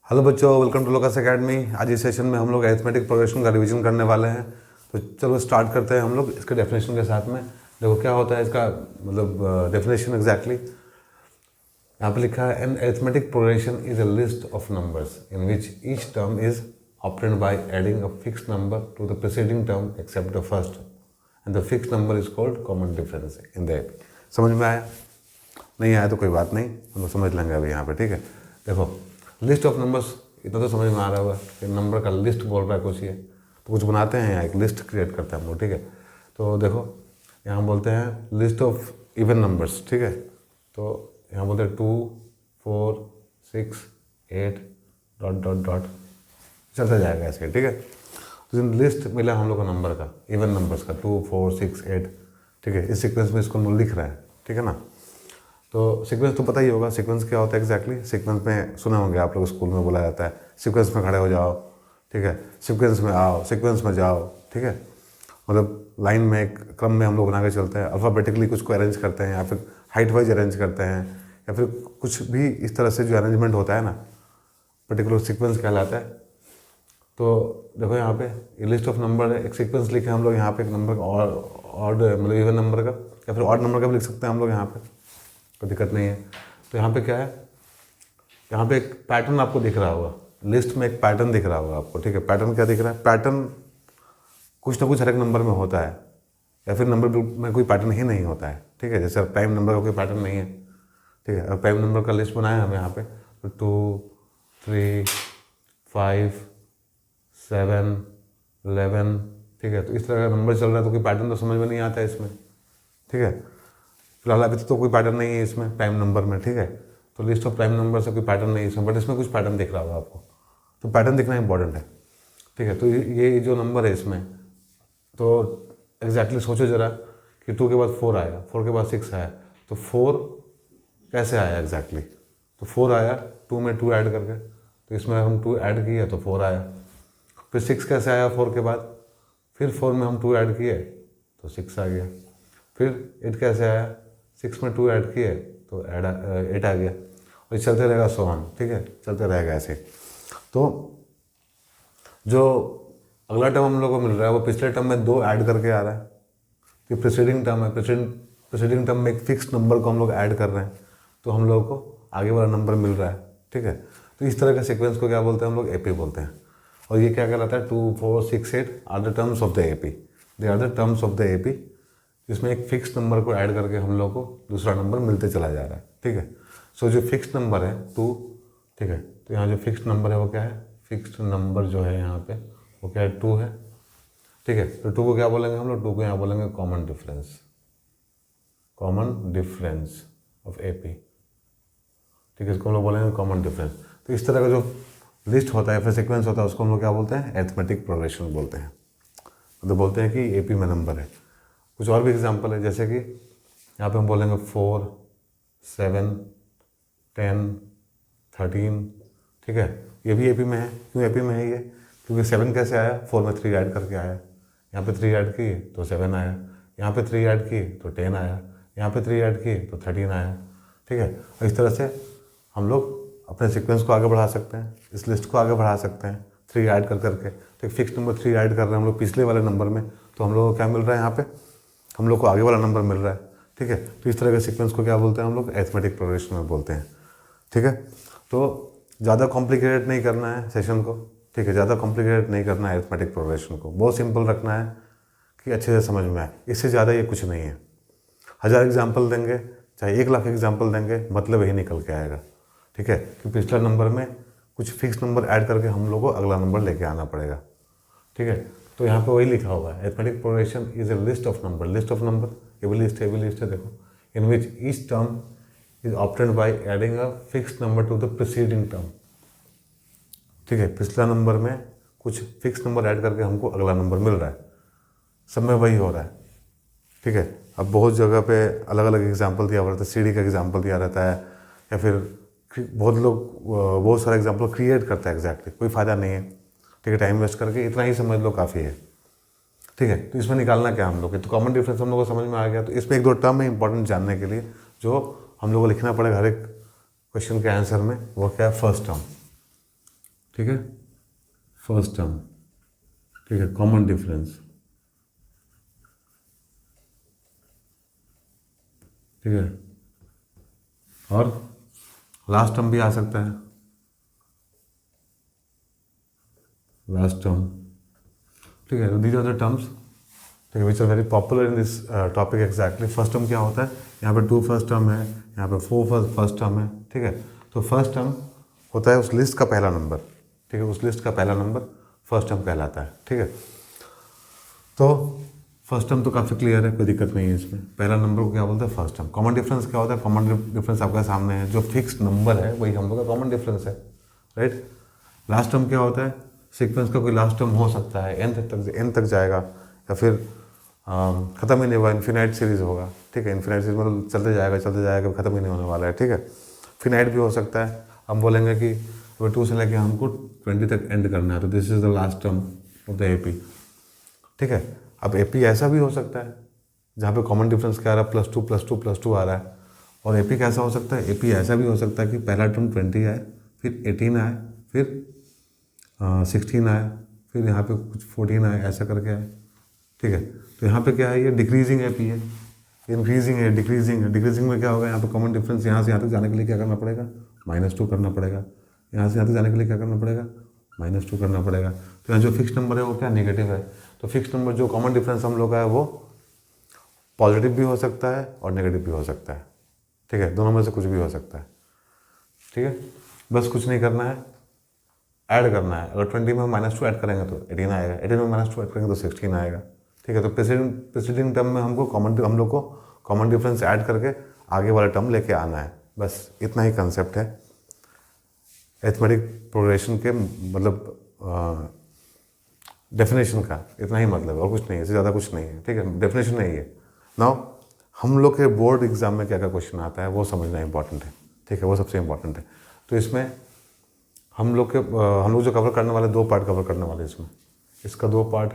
Hello बच्चों, welcome to locus academy. आज इस सेशन में हम लोग अरिथमेटिक प्रोग्रेशन का रिवीजन करने वाले हैं। तो चलो स्टार्ट करते हैं हम लोग इसके डेफिनेशन के साथ में। देखो क्या होता है इसका मतलब डेफिनेशन एग्जैक्टली यहाँ पे लिखा है। An arithmetic progression is a list of numbers in which each term is obtained by adding a fix number to the preceding term except the first and the fix number is called common difference in the AP. समझ में आया? नहीं आया तो कोई बात नहीं, हम लोग समझ लेंगे अभी यहाँ पे। ठीक है, देखो लिस्ट ऑफ नंबर्स इतना तो समझ में आ रहा होगा कि नंबर का लिस्ट बोल रहा है कुछ ये, तो कुछ बनाते हैं यहाँ, एक लिस्ट क्रिएट करते हैं हम लोग। ठीक है, तो देखो यहाँ बोलते हैं लिस्ट ऑफ इवन नंबर्स। ठीक है, तो यहाँ बोलते हैं 2, 4, 6, 8 डॉट डॉट डॉट चलता जाएगा ऐसे। ठीक है, तो लिस्ट मिला हम लोग को नंबर का, इवन नंबर्स का 2, 4, 6, 8। ठीक है, इस सीक्वेंस में इसको लिख रहा है। ठीक है ना, तो सीक्वेंस तो पता ही होगा सीक्वेंस क्या होता है एग्जैक्टली। सीक्वेंस में सुने होंगे आप लोग, स्कूल में बोला जाता है सीक्वेंस में खड़े हो जाओ। ठीक है, सीक्वेंस में आओ, सीक्वेंस में जाओ। ठीक है, मतलब लाइन में एक क्रम में हम लोग बना के चलते हैं, अल्फ़ाबेटिकली कुछ को अरेंज करते हैं या फिर हाइट वाइज अरेंज करते हैं या फिर कुछ भी इस तरह से जो अरेंजमेंट होता है ना, पर्टिकुलर सीक्वेंस कहलाता है। तो देखो यहाँ पे ये लिस्ट ऑफ नंबर है, एक सीक्वेंस लिखे हम लोग यहाँ पे, एक नंबर का ऑड मतलब इवन नंबर का या फिर ऑड नंबर का भी लिख सकते हैं हम लोग यहाँ पे, कोई दिक्कत नहीं है। तो यहाँ पे क्या है, यहाँ पे एक पैटर्न आपको दिख रहा होगा, लिस्ट में एक पैटर्न दिख रहा होगा आपको। ठीक है, पैटर्न क्या दिख रहा है? पैटर्न कुछ ना कुछ हर एक नंबर में होता है या फिर नंबर में कोई पैटर्न ही नहीं होता है। ठीक है, जैसे प्राइम नंबर का कोई पैटर्न नहीं है। ठीक है, अगर प्राइम नंबर का लिस्ट बनाया हमें यहाँ पे तो 2, 3, 5, 7, 11। ठीक है, तो इस तरह का नंबर चल रहा है तो कोई पैटर्न तो समझ में नहीं आता है इसमें। ठीक है, फिलहाल अभी तो कोई पैटर्न नहीं है इसमें प्राइम नंबर में। ठीक है, तो लिस्ट ऑफ प्राइम नंबर से कोई पैटर्न नहीं है इसमें, बट इसमें कुछ पैटर्न दिख रहा होगा आपको, तो पैटर्न दिखना इंपॉर्टेंट है। ठीक है, तो ये जो नंबर है इसमें, तो एग्जैक्टली सोचो ज़रा कि 2 के बाद 4 आया, 4 के बाद 6 आया, तो 4 कैसे आया एग्जैक्टली? तो 4 आया 2 में 2 ऐड करके, तो इसमें हम 2 ऐड किए तो 4 आया। फिर 6 कैसे आया 4 के बाद? फिर 4 में हम 2 ऐड किए तो 6 आ गया। फिर 8 कैसे आया? 6 में 2 ऐड किए तो 8 आ गया, और चलते रहेगा सो ऑन। ठीक है, चलते रहेगा ऐसे। तो जो अगला टर्म हम लोग को मिल रहा है वो पिछले टर्म में 2 ऐड करके आ रहा है। तो प्रीसीडिंग टर्म है, प्रीसीडिंग टर्म में एक फिक्स नंबर को हम लोग ऐड कर रहे हैं, तो हम लोग को आगे वाला नंबर मिल रहा है। ठीक है, तो इस तरह के सीक्वेंस को क्या बोलते हैं हम लोग? एपी बोलते हैं। और ये क्या कहलाता है? 2, 4, 6, 8 are the terms of the AP. They are the terms of the AP, इसमें एक फिक्स नंबर को ऐड करके हम लोग को दूसरा नंबर मिलते चला जा रहा है। ठीक है, सो जो फिक्स नंबर है 2। ठीक है, तो यहाँ जो फिक्स नंबर है वो क्या है? फिक्स नंबर जो है यहाँ पे वो क्या है? 2 है। ठीक है, तो 2 को क्या बोलेंगे हम लोग? 2 को यहाँ बोलेंगे common difference, common difference of AP. ठीक है, इसको हम लोग बोलेंगे कॉमन डिफरेंस। तो इस तरह का जो लिस्ट होता है फिर सिक्वेंस होता है उसको हम लोग क्या बोलते हैं? अरिथमेटिक प्रोग्रेशन बोलते हैं। मतलब बोलते हैं कि एपी में नंबर है। कुछ और भी एग्जांपल है, जैसे कि यहाँ पे हम बोलेंगे 4, 7, 10, 13। ठीक है, ये भी एपी में है। क्यों एपी में है ये? क्योंकि 7 कैसे आया? 4 में 3 ऐड करके आया। यहाँ पे 3 ऐड किए तो 7 आया, यहाँ पे 3 ऐड किए तो 10 आया, यहाँ पे 3 ऐड किए तो 13 आया। ठीक है, और इस तरह से हम लोग अपने सीक्वेंस को आगे बढ़ा सकते हैं, इस लिस्ट को आगे बढ़ा सकते हैं 3 ऐड कर करके। तो एक फिक्स नंबर 3 ऐड कर रहे हैं हम लोग पिछले वाले नंबर में, तो हम लोग को क्या मिल रहा है? यहाँ पे हम लोग को आगे वाला नंबर मिल रहा है। ठीक है, तो इस तरह के सीक्वेंस को क्या बोलते हैं हम लोग? अरिथमेटिक प्रोग्रेशन में बोलते हैं। ठीक है, तो ज़्यादा कॉम्प्लिकेटेड नहीं करना है सेशन को। ठीक है, ज़्यादा कॉम्प्लिकेटेड नहीं करना है अरिथमेटिक प्रोग्रेशन को, बहुत सिंपल रखना है कि अच्छे से समझ में आए। इससे ज़्यादा ये कुछ नहीं है। 1000 एग्जाम्पल देंगे, चाहे 1 लाख एग्जाम्पल देंगे, मतलब यही निकल के आएगा। ठीक है, कि पिछला नंबर में कुछ फिक्स नंबर ऐड करके हम लोग को अगला नंबर लेके आना पड़ेगा। ठीक है, तो यहाँ पे वही लिखा हुआ है, arithmetic progression is a list of number. List of number ये भी लिस्ट है देखो, in which each term is obtained by adding a fix number to the preceding term. ठीक है, पिछला नंबर में कुछ फिक्स नंबर ऐड करके हमको अगला नंबर मिल रहा है, सब में वही हो रहा है। ठीक है, अब बहुत जगह पे अलग अलग एग्जाम्पल दिया हुआ रहता है, सीढ़ी का एग्जाम्पल दिया रहता है, या फिर बहुत लोग बहुत सारा एग्जाम्पल क्रिएट करता है एग्जैक्टली, कोई फ़ायदा नहीं है। ठीक है, टाइम वेस्ट करके इतना ही समझ लो काफ़ी है। ठीक है, तो इसमें निकालना क्या हम लोग के? तो कॉमन डिफरेंस हम लोग को समझ में आ गया। तो इसमें 1-2 टर्म है इंपॉर्टेंट जानने के लिए, जो हम लोग को लिखना पड़ेगा हर एक क्वेश्चन के आंसर में। वो क्या है? First term. ठीक है, फर्स्ट टर्म, ठीक है, कॉमन डिफरेंस, ठीक है, और लास्ट टर्म भी आ सकता है, लास्ट टर्म, ठीक है। दीज आर द टर्म्स, ठीक है, which are very popular in this topic exactly. First term क्या होता है, यहाँ पे 2 फर्स्ट टर्म है, यहाँ पे 4 फर्स्ट टर्म है, ठीक है। तो फर्स्ट टर्म होता है उस लिस्ट का पहला नंबर, ठीक है, उस लिस्ट का पहला नंबर फर्स्ट टर्म कहलाता है, ठीक है। तो फर्स्ट टर्म तो काफ़ी क्लियर है, कोई दिक्कत नहीं है इसमें। पहला नंबर को क्या बोलते हैं, फर्स्ट टर्म। कॉमन डिफरेंस क्या होता है, कॉमन डिफरेंस आपके सामने है, जो फिक्स नंबर है वही हम लोग का कॉमन डिफरेंस है, राइट। लास्ट टर्म क्या होता है, सीक्वेंस का कोई लास्ट टर्म हो सकता है, एन तक जाएगा, या फिर ख़त्म ही नहीं होगा, इन्फिनाइट सीरीज होगा, ठीक है। इन्फिनाइट सीरीज मतलब चलते जाएगा, ख़त्म ही नहीं होने वाला है, ठीक है। फिनाइट भी हो सकता है, हम बोलेंगे कि 2 से लेके हमको 20 तक एंड करना है, तो this is the last term of the AP, ठीक है। अब एपी ऐसा भी हो सकता है जहाँ पे कॉमन डिफरेंस क्या आ रहा है, +2 आ रहा है। और एपी कैसा हो सकता है, एपी ऐसा भी हो सकता है कि पहला टर्म 20 आए, फिर 18 आए, फिर 16 आए, फिर यहाँ पे कुछ 14 आए, ऐसा करके आए, ठीक है। तो यहाँ पे क्या है, ये डिक्रीजिंग एपी है, इंक्रीजिंग है, डिक्रीजिंग है। डिक्रीजिंग में क्या होगा, यहाँ पे कॉमन डिफरेंस यहाँ से यहाँ तक जाने के लिए क्या करना पड़ेगा, -2 करना पड़ेगा। यहाँ से यहाँ तक जाने के लिए क्या करना पड़ेगा, -2 करना पड़ेगा। तो यहाँ जो फिक्स नंबर है वो क्या, नेगेटिव है। तो फिक्स नंबर जो कॉमन डिफरेंस हम लोग का है वो पॉजिटिव भी हो सकता है और नेगेटिव भी हो सकता है, ठीक है, दोनों में से कुछ भी हो सकता है, ठीक है। बस कुछ नहीं करना है, ऐड करना है। अगर 20 में -2 ऐड करेंगे तो 18 आएगा, 18 में -2 ऐड करेंगे तो 16 आएगा, ठीक है। तो प्रेसिडिंग टर्म में हम लोग को कॉमन डिफरेंस ऐड करके आगे वाला टर्म लेके आना है, बस इतना ही कंसेप्ट है अरिथमेटिक प्रोग्रेशन के, मतलब डेफिनेशन का इतना ही मतलब है, और कुछ नहीं है, इससे ज़्यादा कुछ नहीं है, ठीक है। डेफिनेशन नहीं है। नाउ हम लोग के बोर्ड एग्जाम में क्या क्या क्वेश्चन आता है वो समझना इंपॉर्टेंट है, ठीक है, वो सबसे इंपॉर्टेंट है। तो इसमें हम लोग जो कवर करने वाले 2 पार्ट कवर करने वाले इसमें, इसका 2 पार्ट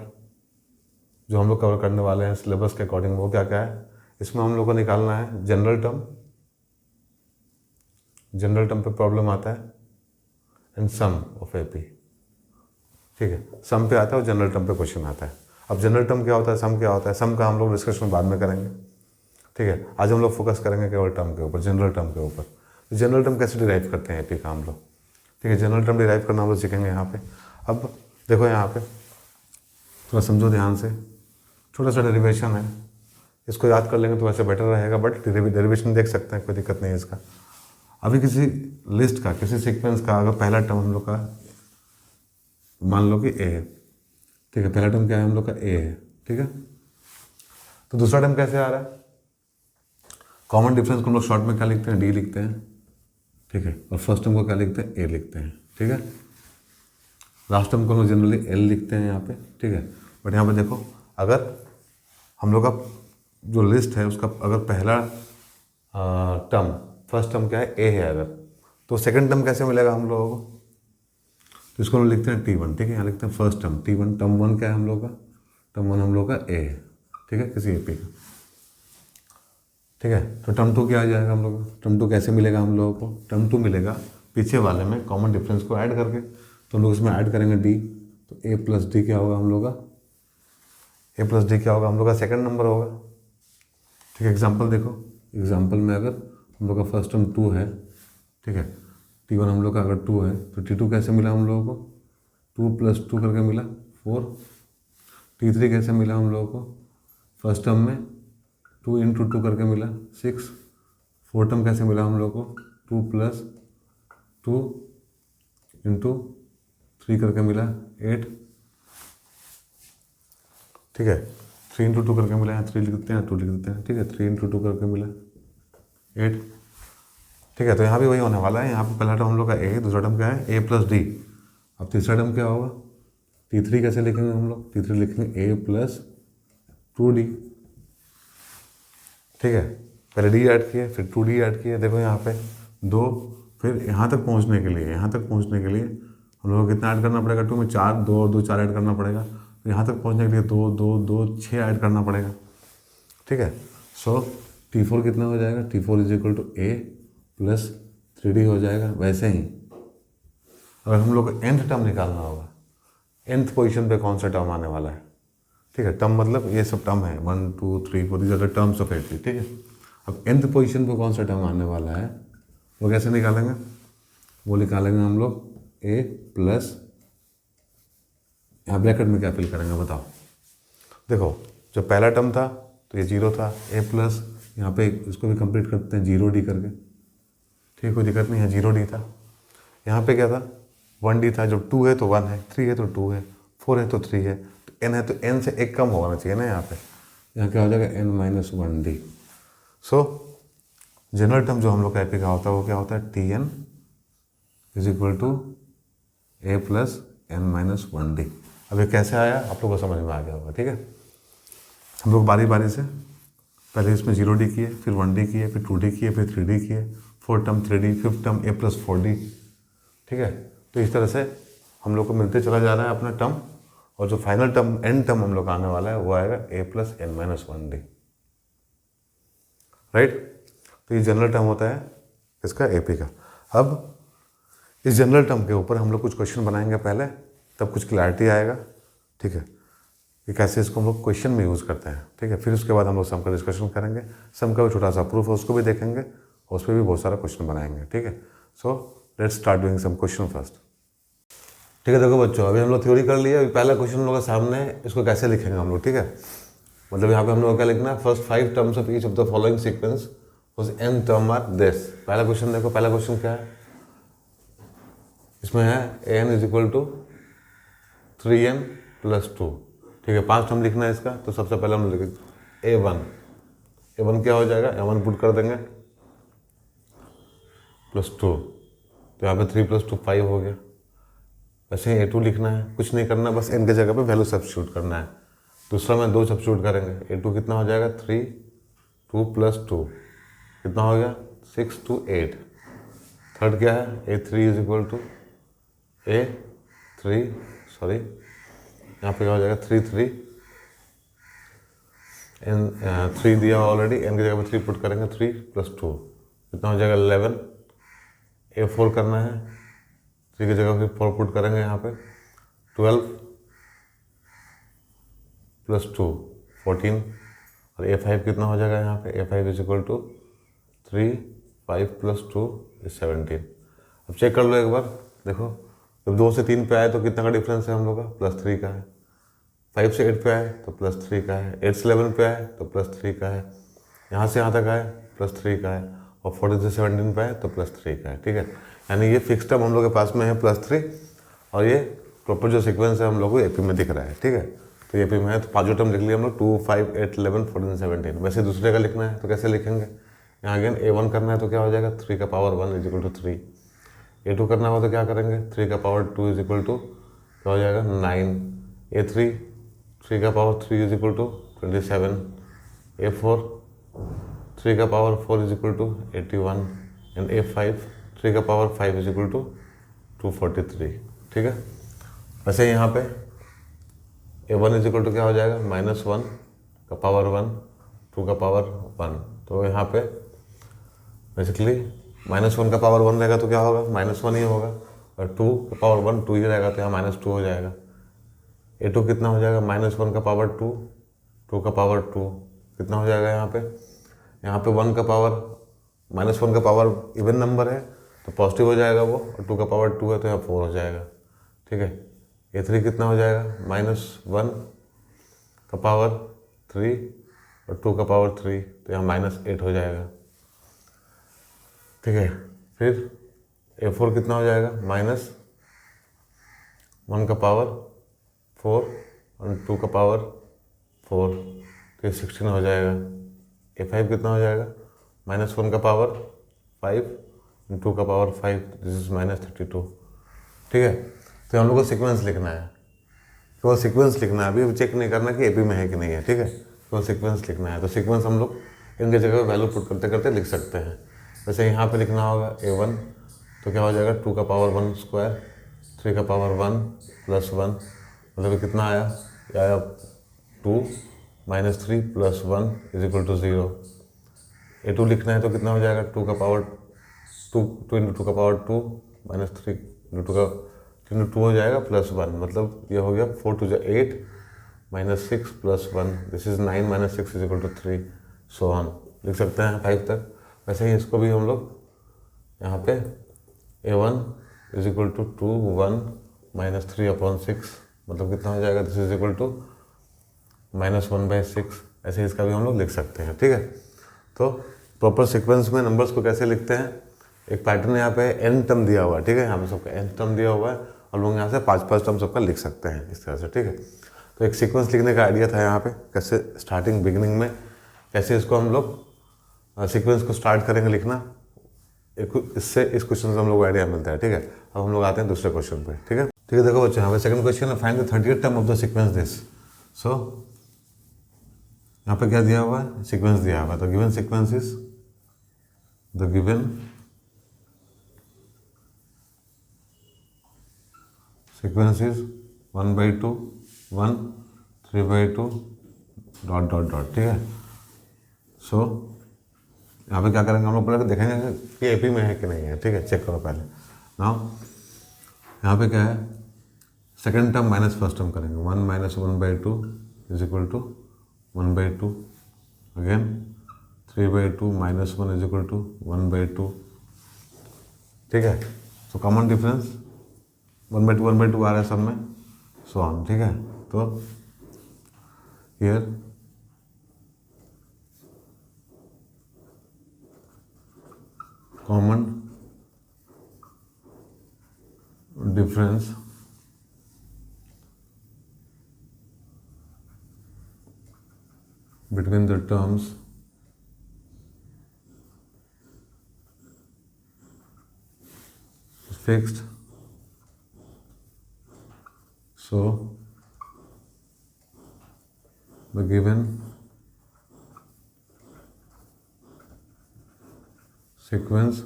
जो हम लोग कवर करने वाले हैं सिलेबस के अकॉर्डिंग, वो क्या क्या है, इसमें हम लोग को निकालना है जनरल टर्म पे प्रॉब्लम आता है, एंड सम ऑफ एपी, ठीक है। सम पे आता है और जनरल टर्म पे क्वेश्चन आता है। अब जनरल टर्म क्या होता है, सम क्या होता है, सम का हम लोग डिस्कशन बाद में करेंगे, ठीक है। आज हम लोग फोकस करेंगे केवल टर्म के ऊपर, जनरल टर्म के ऊपर। तो जनरल टर्म कैसे डिराइव करते हैं एपी का हम लोग, ठीक है, जनरल टर्म डिराइव करना हम लोग सीखेंगे यहाँ पे। अब देखो यहाँ पे थोड़ा समझो ध्यान से, छोटा सा डेरिवेशन है, इसको याद कर लेंगे तो वैसे बेटर रहेगा, बट डेरिवेशन देख सकते हैं, कोई दिक्कत नहीं है इसका। अभी किसी लिस्ट का, किसी सीक्वेंस का अगर पहला टर्म हम लोग का मान लो कि ए है, ठीक है, पहला टर्म क्या है हम लोग का ए है, ठीक है। तो दूसरा टर्म कैसे आ रहा है, कॉमन डिफरेंस को हम लोग शॉर्ट में क्या लिखते हैं, डी लिखते हैं, ठीक है। और फर्स्ट टर्म को क्या लिखते हैं, ए लिखते हैं, ठीक है। लास्ट टर्म को हम लोग जनरली एल लिखते हैं यहाँ पे, ठीक है। बट यहाँ पे देखो, अगर हम लोग का जो लिस्ट है उसका अगर पहला टर्म, फर्स्ट टर्म क्या है, ए है अगर, तो सेकंड टर्म कैसे मिलेगा हम लोगों को, तो इसको हम लिखते हैं T1, ठीक है। यहाँ लिखते हैं फर्स्ट टर्म T1, टर्म 1 क्या है हम लोग का, टर्म 1 हम लोग का ए है, ठीक है, किसी एपी का, ठीक है। तो टर्म 2 क्या आ जाएगा हम लोग का, टर्म 2 कैसे मिलेगा हम लोगों को, टर्म 2 मिलेगा पीछे वाले में कॉमन डिफरेंस को ऐड करके। तो हम लोग इसमें ऐड करेंगे डी, तो ए प्लस डी क्या होगा हम लोग का, ए प्लस डी क्या होगा हम लोग का, सेकंड नंबर होगा, ठीक है। एग्जांपल देखो, एग्जांपल में अगर हम लोग का फर्स्ट टर्म 2 है, ठीक है, T1 हम लोग का अगर 2 है तो T2 कैसे मिला हम लोगों को, 2 + 2 करके मिला 4। T3 कैसे मिला हम लोगों को, फर्स्ट टर्म में 2 × 2 करके मिला 6। फोर्थ टर्म कैसे मिला हम लोग को, 2 + 2 × 3 करके मिला 8, ठीक है। 3 × 2 करके मिला, यहाँ 3 लिख देते हैं, 2 लिख देते हैं, ठीक है। 3 × 2 करके मिला 8, ठीक है। तो यहाँ भी वही होने वाला है, यहाँ पे पहला टर्म हम लोग का ए, दूसरा टर्म क्या है, ए प्लस डी। अब तीसरा टर्म क्या होगा, T3 कैसे लिखेंगे हम लोग, T3 लिखेंगे ए प्लस 2D, ठीक है। पहले डी ऐड किए, फिर 2D ऐड किए, देखो यहाँ पे 2, फिर यहाँ तक पहुँचने के लिए हम लोगों को कितना ऐड करना पड़ेगा, 2 में 4, 2 और 2 4 ऐड करना पड़ेगा। तो यहाँ तक पहुँचने के लिए 2 2 2 6 ऐड करना पड़ेगा, ठीक है। सो T4 कितना हो जाएगा, T4 = A + 3D हो जाएगा। वैसे ही अगर हम लोग को nth टर्म निकालना होगा, nth पोजीशन पे कौन सा टर्म आने वाला है, ठीक है। टर्म मतलब ये सब टर्म है 1 2 3 4 ज़्यादा टर्म्स ऑफ एटी, ठीक है। अब nth पोजीशन पे कौन सा टर्म आने वाला है वो कैसे निकालेंगे, वो निकालेंगे हम लोग a प्लस, यहाँ ब्रैकेट में क्या फिल करेंगे बताओ। देखो जो पहला टर्म था तो ये 0 था, a प्लस यहाँ पे इसको भी कंप्लीट करते हैं 0d करके, ठीक, कोई दिक्कत नहीं है, 0d था। यहाँ पे क्या था 1d था, जब 2 है तो 1 है, 3 है तो 2 है, 4 है तो 3 है, तो n है तो n से एक कम होना चाहिए ना यहाँ पे, यहाँ क्या हो जाएगा n माइनस 1d। सो जनरल टर्म जो हम लोग का एपी का होता है वो क्या होता है Tn is equal to a plus n minus 1d। अब ये कैसे आया आप लोग को समझ में आ गया होगा, ठीक है। हम लोग बारी बारी से पहले इसमें 0d किए, फिर 1d किए, फिर 2d किए, फिर 3d किए, 4th term 3d, 5th term a plus 4d, ठीक है। तो इस तरह से हम लोग को मिलते चला जा रहा है अपना टर्म, और जो फाइनल टर्म एंड टर्म हम लोग का आने वाला है वो आएगा a plus n minus 1d, right. तो ये जनरल टर्म होता है इसका एपी का। अब इस जनरल टर्म के ऊपर हम लोग कुछ क्वेश्चन बनाएंगे पहले, तब कुछ क्लैरिटी आएगा, ठीक है, कि कैसे इसको हम लोग क्वेश्चन में यूज़ करते हैं, ठीक है। फिर उसके बाद हम लोग सम का डिस्कशन करेंगे, सम का भी छोटा सा प्रूफ है उसको भी देखेंगे, और उस पर भी बहुत सारा क्वेश्चन बनाएंगे, ठीक है। So let's start doing some question first, ठीक है। देखो बच्चों, अभी हम लोग थ्योरी कर लिया, अभी पहला क्वेश्चन हम लोग के सामने है, इसको कैसे लिखेंगे हम लोग, ठीक है। मतलब यहाँ पे हम लोग क्या लिखना है, first 5 terms of each of the following sequence n term are this. पहला क्वेश्चन देखो, पहला क्वेश्चन क्या है, इसमें है an is equal to 3n plus 2, ठीक है। 5 टर्म लिखना है इसका, तो सबसे पहले हम लिखेंगे a1 क्या हो जाएगा, a1 पुट कर देंगे प्लस 2, तो यहाँ पे 3 प्लस 2 5 हो गया। वैसे a2 लिखना है, कुछ नहीं करना, बस n के जगह पे वैल्यू सब्स्टिट्यूट करना है। दूसरा में 2 सब्स्टिट्यूट करेंगे, a2 कितना हो जाएगा 3, 2 प्लस 2 कितना हो गया 6 to 8। थर्ड क्या है a3 is equal to a3, sorry यहाँ पे क्या हो जाएगा 3 n 3 दिया ऑलरेडी, n की जगह पे 3 पुट करेंगे, 3 प्लस 2 कितना हो जाएगा 11। a4 करना है, 3 की जगह फिर 4 पुट करेंगे यहाँ पे, 12 प्लस 2 14, और a5 कितना हो जाएगा यहाँ पे a5 is equal to 3 5 plus 2 is 17। अब चेक कर लो एक बार, देखो जब 2 से 3 पे आए तो कितना का डिफरेंस है हम लोग का, +3 का है। 5 से 8 पे आए तो +3 का है, 8 से 11 पे आए तो +3 का है, यहाँ से यहाँ तक आए +3 का है, और 40 से 17 पे आए तो +3 का है, ठीक है। यानी ये फिक्स टर्म हम लोग के पास में है +3, और ये प्रॉपर जो सीक्वेंस है हम लोग को एपी में दिख रहा है, ठीक है। तो एपी में है तो पाँचों टर्म लिख लिया हम लोग 2 5 8 11 14 17। वैसे दूसरे का लिखना है तो कैसे लिखेंगे, यहाँ अगेन a1 करना है तो क्या हो जाएगा 3 का power 1 is equal to 3। a2 करना हो तो क्या करेंगे 3 का पावर 2 इज इक्वल टू क्या हो जाएगा 9। a3 3 का power 3 is equal to 27। a4 3 का power 4 is equal to 81, and a5 3 का पावर 5 इज इक्वल टू 243, ठीक है। वैसे यहाँ पे a1 इज इक्वल टू क्या हो जाएगा -1 का पावर 1, 2 का पावर 1, तो यहाँ पे बेसिकली -1 का पावर 1 रहेगा तो क्या होगा -1 ही होगा, और 2 का पावर 1 2 ही रहेगा तो यहाँ -2 हो जाएगा। a2 कितना हो जाएगा -1 का पावर 2, 2 का पावर 2 कितना हो जाएगा यहाँ पे 1 का पावर -1 का पावर इवन नंबर है तो पॉजिटिव हो जाएगा वो, और 2 का पावर 2 है तो यहाँ 4 हो जाएगा, ठीक है। a3 कितना हो जाएगा -1 का पावर 3 और 2 का पावर 3 तो यहाँ -8 हो जाएगा, ठीक है। फिर a4 कितना हो जाएगा -1 का पावर 4 और 2 का पावर 4 तो ये 16 हो जाएगा। a5 कितना हो जाएगा -1 का पावर 5 और 2 का पावर 5, दिस इज -32, ठीक है। तो हम लोग को सीक्वेंस लिखना है, केवल सीक्वेंस लिखना है, अभी चेक नहीं करना कि एपी में है कि नहीं है, ठीक है। केवल सीक्वेंस लिखना है, तो सीक्वेंस हम लोग इनके जगह वैल्यू पुट करते करते लिख सकते हैं। वैसे यहाँ पे लिखना होगा a1 तो क्या हो जाएगा 2 का पावर 1 स्क्वायर, 3 का पावर 1 प्लस 1, मतलब कितना आया 2 -3 plus 1 is equal to 0। a2 लिखना है तो कितना हो जाएगा 2 का पावर 2 इंटू 2 का पावर 2 -3 इंटू 2 का इंटू 2 हो जाएगा +1, मतलब ये हो गया 4 2 8 -6 +1, दिस इज 9 - 6 = 3, सो ऑन लिख सकते हैं 5 तक। वैसे ही इसको भी हम लोग यहाँ पे A1 = 2 1 -3/6, मतलब कितना हो जाएगा, दिस इज इक्वल टू -1/6। ऐसे ही इसका भी हम लोग लिख सकते हैं, ठीक है। तो प्रॉपर सीक्वेंस में नंबर्स को कैसे लिखते हैं, एक पैटर्न यहाँ पे n टर्म दिया हुआ है, ठीक है, यहाँ पे सबका n टर्म दिया हुआ है और लोग यहाँ से 5 टर्म सबका लिख सकते हैं इस तरह से, ठीक है। तो एक सीक्वेंस लिखने का आइडिया था यहाँ पे, कैसे स्टार्टिंग बिगिनिंग में कैसे इसको हम लोग सीक्वेंस को स्टार्ट करेंगे लिखना, इससे इस क्वेश्चन से हम लोग को आइडिया मिलता है, ठीक है। अब हम लोग आते हैं दूसरे क्वेश्चन पे, ठीक है। ठीक है, देखो बच्चों यहाँ पे सेकंड क्वेश्चन है, find the 30th term of the sequence this. So यहाँ पे क्या दिया हुआ है, सीक्वेंस दिया हुआ है, तो given sequence is the given sequence is 1/2 1 3/2 ... ठीक है। सो यहाँ पे क्या करेंगे हम लोग, पहले देखेंगे कि एपी में है कि नहीं है, ठीक है, चेक करो पहले। नाउ यहाँ पे क्या है, second term minus first term करेंगे, 1 - 1/2 = 1/2, अगेन 3/2 - 1 = 1/2, ठीक है। तो कॉमन डिफरेंस 1/2 1/2 आ रहा है सब में, सो ऑन, ठीक है। तो here common difference between the terms is fixed, so the given sequence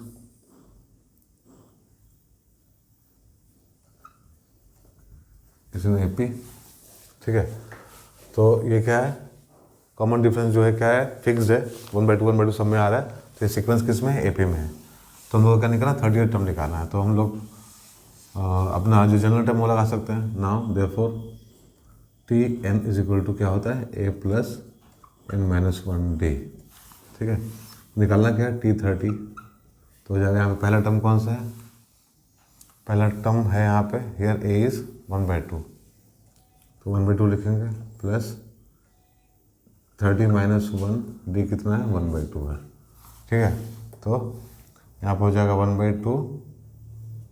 is in AP, ठीक है। तो ये क्या है, कॉमन डिफरेंस जो है क्या है, फिक्स्ड है, 1/2 1/2 सब में आ रहा है, तो ये सीक्वेंस किस में है, एपी में है। तो हम लोग क्या निकालना, 30th टर्म निकालना है। तो हम लोग अपना जो जनरल टर्म वो लगा सकते हैं। नाउ देयरफॉर Tn = क्या होता है, a + n - 1d, ठीक है। निकालना क्या है, T30, तो हो जाएगा यहाँ पे पहला टर्म कौन सा है, पहला टर्म है यहाँ पे, हियर a इज 1/2, तो 1/2 लिखेंगे, प्लस 30 - 1 d कितना है, 1/2 है, ठीक है। तो यहाँ पर हो जाएगा 1/2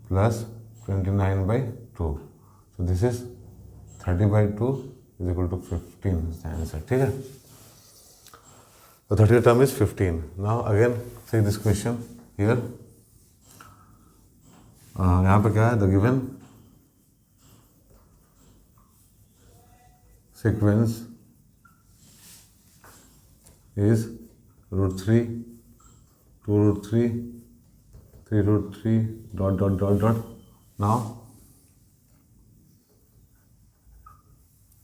प्लस 29/2, तो दिस इज 30/2 = 15 आंसर, ठीक है। तो 30th term is 15। Now again C this question here, यहाँ पे क्या है, the given sequence is √3 2√3 3√3 ... now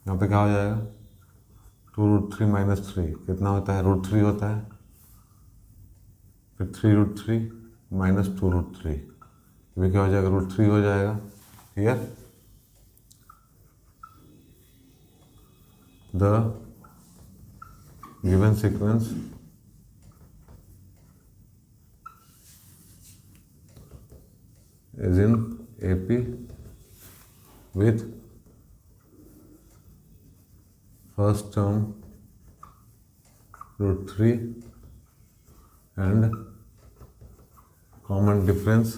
यहाँ पे क्या हो जाएगा, 2√3 - 3 कितना होता है, √3 होता है, फिर 3√3 - 2√3, ये क्या हो जाएगा, √3 हो जाएगा। Here the given sequence is in AP with first term √3 and common difference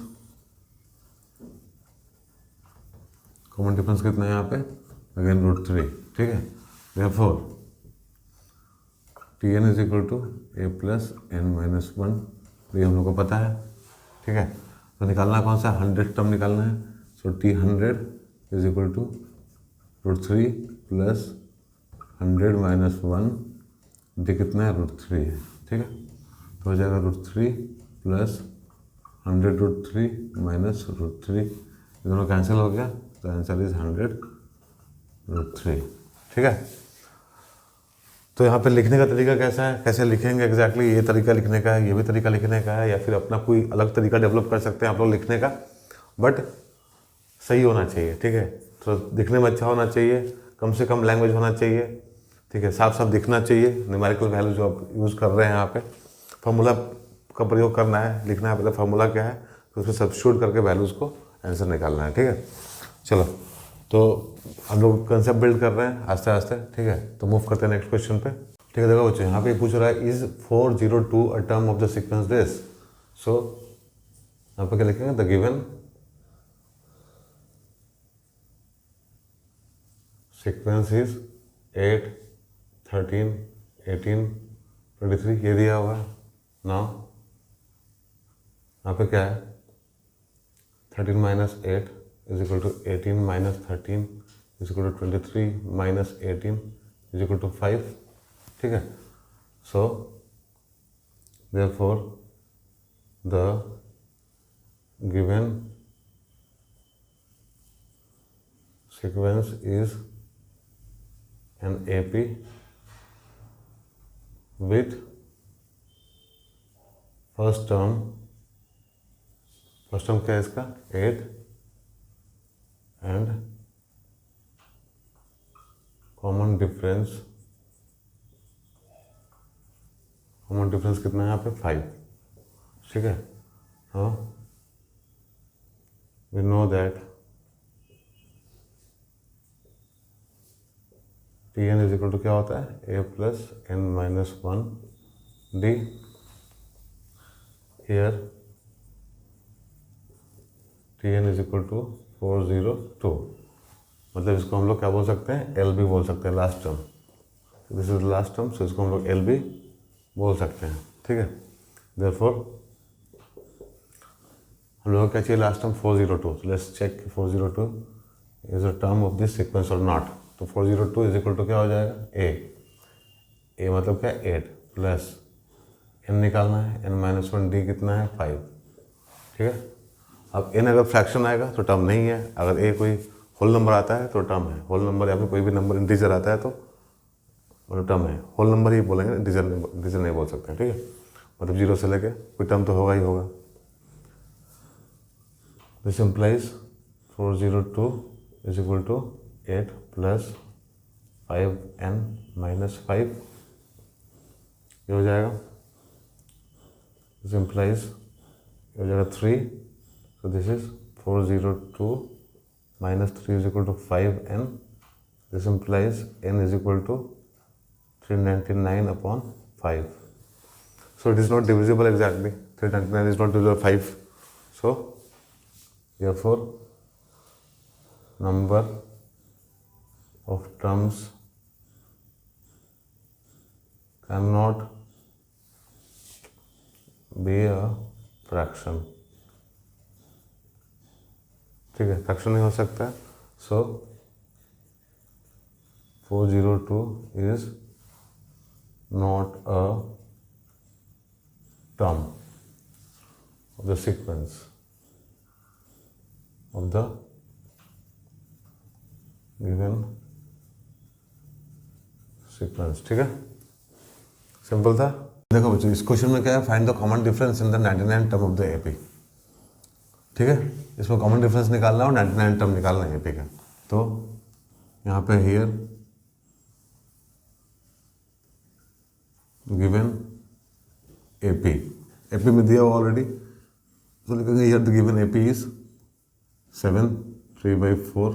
कितना है यहाँ पे, अगेन √3, ठीक है। therefore Tn = a + n - 1, ये हम लोग को पता है, ठीक है। तो निकालना कौन सा, 100 टर्म निकालना है। सो T100 = √3 प्लस 100 - 1, डी कितना है, √3 है, ठीक है। तो हो जाएगा √3 प्लस 100 √3 माइनस √3, ये दोनों कैंसिल हो गया, तो आंसर इज 100 √3, ठीक है। तो यहाँ पे लिखने का तरीका कैसा है, कैसे लिखेंगे एग्जैक्टली, ये तरीका लिखने का है, ये भी तरीका लिखने का है, या फिर अपना कोई अलग तरीका डेवलप कर सकते हैं आप लोग लिखने का। बट सही होना चाहिए, ठीक है, थोड़ा दिखने में अच्छा होना चाहिए, कम से कम लैंग्वेज होना चाहिए, ठीक है, साफ साफ दिखना चाहिए। न्यूमेरिकल वैल्यू जो आप यूज़ कर रहे हैं यहाँ पे, फार्मूला का प्रयोग करना है, लिखना है पहले फार्मूला क्या है, तो उसको सब्स्टिट्यूट करके वैल्यूज़ को आंसर निकालना है, ठीक है। चलो, तो हम लोग कंसेप्ट बिल्ड कर रहे हैं आस्ते आस्ते, ठीक है। तो मूव करते हैं नेक्स्ट क्वेश्चन पे, ठीक है। देखो बच्चों, यहाँ पे पूछ रहा है is 402 a term of the sequence this. So यहाँ पे क्या लिखेंगे, द गिवन सीक्वेंस इज 8, 13, 18, 23, ये दिया हुआ है ना। यहाँ पे क्या है, 13 minus 8 is equal to 18 minus 13 is equal to 23 minus 18 is equal to 5, ठीक है। So therefore the given sequence is an AP with first term क्या है इसका, 8 एंड कॉमन डिफरेंस कितना है यहाँ पे, 5, ठीक है। हाँ, we know that Tn is equal to क्या होता है, a plus n minus 1 d। Here Tn is equal to 402, मतलब इसको हम लोग क्या बोल सकते हैं, एल भी बोल सकते हैं, last term. This is last term, so इसको हम लोग एल भी बोल सकते हैं, ठीक है। देयरफॉर हम लोग को क्या चाहिए, last term 402। So let's check 402 is a term of this sequence और नॉट। तो 402 इज इक्वल टू क्या हो जाएगा, ए मतलब क्या, 8 प्लस n निकालना है, n माइनस 1 d कितना है, 5, ठीक है। अब n अगर फ्रैक्शन आएगा तो टर्म नहीं है, अगर a कोई होल नंबर आता है तो टर्म है, होल नंबर या फिर कोई भी नंबर इंटीजर आता है तो मतलब टर्म है, होल नंबर ही बोलेंगे, इंटीजर नहीं बोल सकते हैं, ठीक है। मतलब 0 से लेके कोई टर्म तो होगा ही होगा। This implies 402 is equal to 8 plus 5n minus 5, ये हो जाएगा। दिस इम्प्लाइज ये हो जाएगा 3, so this is 402 minus 3 is equal to 5n. This implies n is equal to 399 upon 5. So it is not divisible exactly. 399 is not divisible by 5. So therefore number of terms cannot be a fraction. ठीक है, fraction नहीं हो सकता। सो 402 is not a term of the sequence of the given sequence, ठीक है, simple था। देखो बच्चों, इस क्वेश्चन में क्या है, find the common difference in the 99 term of the AP, ठीक है। इसमें कॉमन डिफरेंस निकालना है और 99 टर्म निकालना है एपी का। तो यहाँ पे हियर गिवन एपी में दिया हुआ ऑलरेडी, तो लिखेंगे here the given AP is 7, 3/4,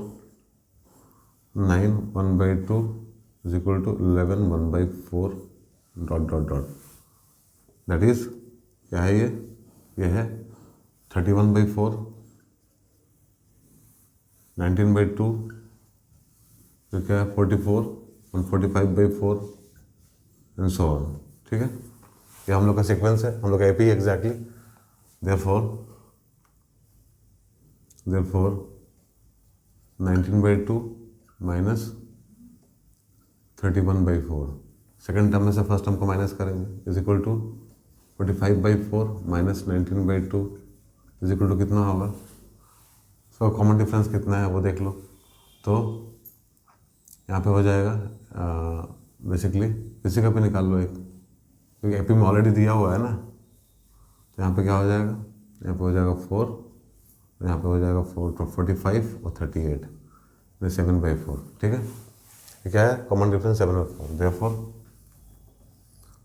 9, 1/2 is equal to 11, 1/4 ... that is क्या है, ये है 31/4, 19/2, फिर क्या है 44, 145/4 एंड सो ऑन, ठीक है। ये हम लोग का सीक्वेंस है, हम लोग का AP exactly. Therefore 19/2 minus 31/4, second term में से फर्स्ट टर्म को माइनस करेंगे, is equal to 45/4 minus 19/2 is equal to कितना होगा। सो कॉमन डिफरेंस कितना है वो देख लो। तो यहाँ पे हो जाएगा बेसिकली किसी का भी निकाल लो एक, क्योंकि एपी में ऑलरेडी दिया हुआ है ना। तो यहाँ पे क्या हो जाएगा, यहाँ पे हो जाएगा 4 तो यहाँ पे हो जाएगा 45 और 38, 7/4, ठीक है। ये क्या है, कॉमन डिफरेंस 7 और 4, therefore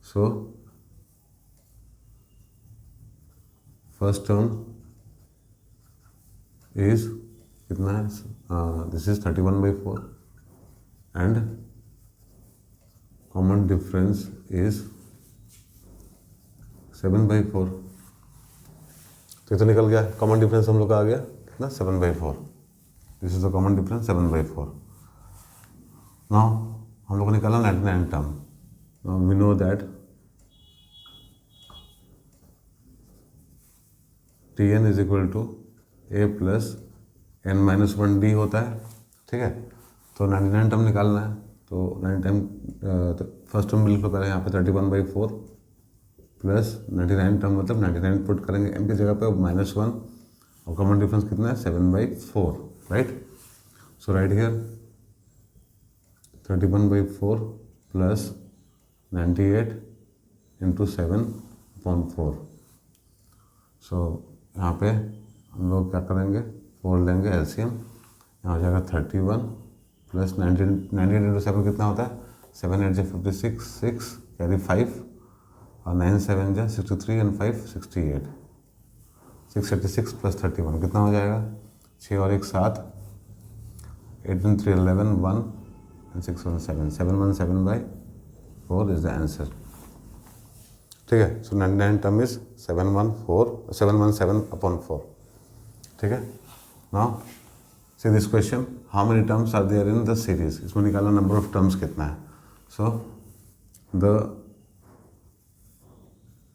so first term is कितना है, this is 31/4 and common difference is 7/4। तो ये तो निकल गया, कॉमन डिफरेंस हम लोग का आ गया कितना, 7/4। This is the common difference 7/4। Now हम लोग को निकालना 99 term. Now we know that Tn is equal to a plus n-1d होता है, ठीक है। तो 99 टर्म निकालना है, तो 99 फर्स्ट टर्म बिल्कुल करें यहाँ पे 31/4 प्लस 99 टर्म, मतलब 99 पुट करेंगे m की जगह पे, -1 और कॉमन डिफरेंस कितना है 7/4, right. So right here 31/4 plus 98 into 7/4। सो यहाँ पे हम लोग क्या करेंगे, 4 लेंगे एलसीएम, यहाँ हो जाएगा 31 प्लस 98 इंटू 7 कितना होता है, 7 8 56, 6 कैरी 5 और 9 7 63 एंड 5 68, 686 प्लस 31 कितना हो जाएगा, 6 और 1 7, 8 and 3 11, 1 and 6 1 7, 717/4 is the answer, ठीक है। सो 99 टर्म इज 717/4, ठीक है। Now see this question, how many terms are there in the series, इसमें निकालना नंबर ऑफ टर्म्स कितना है। So the